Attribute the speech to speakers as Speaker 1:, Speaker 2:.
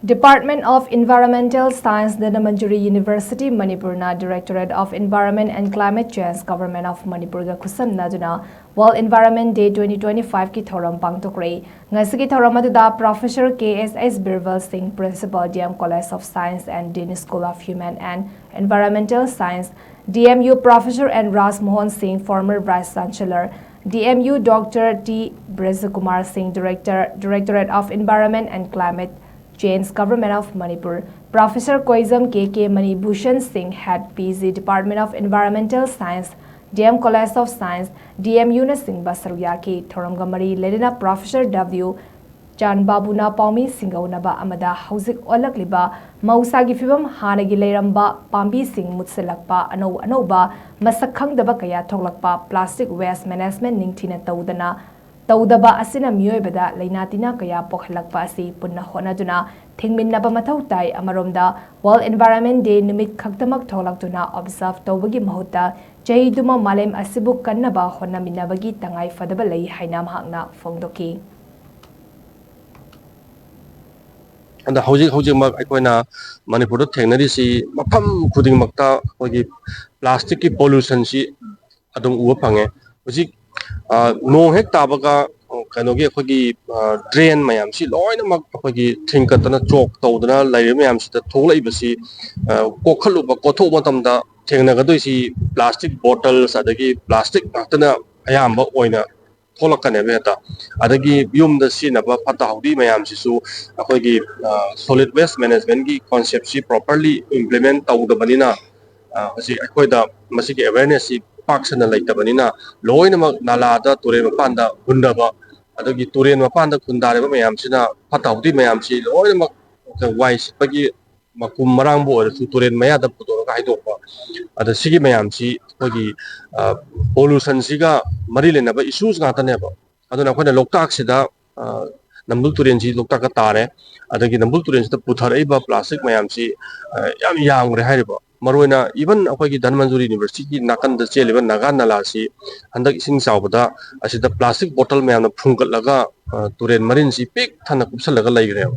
Speaker 1: Department of Environmental Science, DHANAMANJURI University, Manipurna Directorate of Environment and Climate Change, Government of Manipur ga KHUTSAMNADUNA World Environment Day 2025 ki Thouram Pangthokkhre. Ngasigi Thouram aduda Professor KSS Birval Singh, Principal DM College of Science and Dean School of Human and Environmental Science, DMU Professor N. Ras Mohan Singh, former Vice Chancellor, DMU Dr. T. Brezakumar Singh, Directorate of Environment and Climate Change, Government of Manipur, Professor Koizam K.K. Manibhushan Singh, Head PG, Department of Environmental Science, DM College of Science, DMU na Singh Basaruyaki, Thouram Gamari, Ledina Professor W. Chan Babuna Paumi Singaunaba Amada, Hauzik Olakliba, Mausagi Fibam, Hanagi Leramba, Pambi Singh Mutselakpa, Anoba, Masakhang Dabakaya Tolakpa, Plastic Waste Management Ningtina Taudana, Taudaba asina mioibada lainatina kaya pokhalakpa asi punna honaduna thingminnaba mathau tai amaromda World Environment Day numit khaktamak tholaktuna observe tawbagi mahuta chahiduma malem asibu kannaba honaminabagi tangai fadaba lei haina mahakna fongdoki
Speaker 2: and housing mak aikoina Manipur thengnari si mafam khuding makta hogi plastic ki pollution si adum uwa phange hoji no hek tabaga kanogi akogi drain mayam si loina mak akogi thingkatana chok tawdana laire mayam si ta tholai basi kokhalu ba kotho matamda thengna gadoi si plastic bottles adagi plastic atana ayamba oina tholakane beta adagi yumda sinaba pata haudi mayam si su akogi solid waste management gi concept si properly implement tawdabanina hoji akoida masigi awareness si paksana laitabanina loinamak nalada turen mapanda hundaba adagi turen mapanda khundareba mayamsina pataudi mayamsi loinamak wise pagi makum marangbo su turen mayada putoro ka haidokpa ada sigi mayamsi hogi pollution siga mari lenaba issues ngataneba aduna khona loktak sida nambul turen si loktak ka tare adagi nambul turen sida putharaiba plastic mayamsi yam yangre hairiba Maruina even akogi DHANAMANJURI University nakan da cheliba naga nala si handak ising sawbada asida plastic bottle mayamna phungkat laga turen marin si pik thana kupsal laga laigre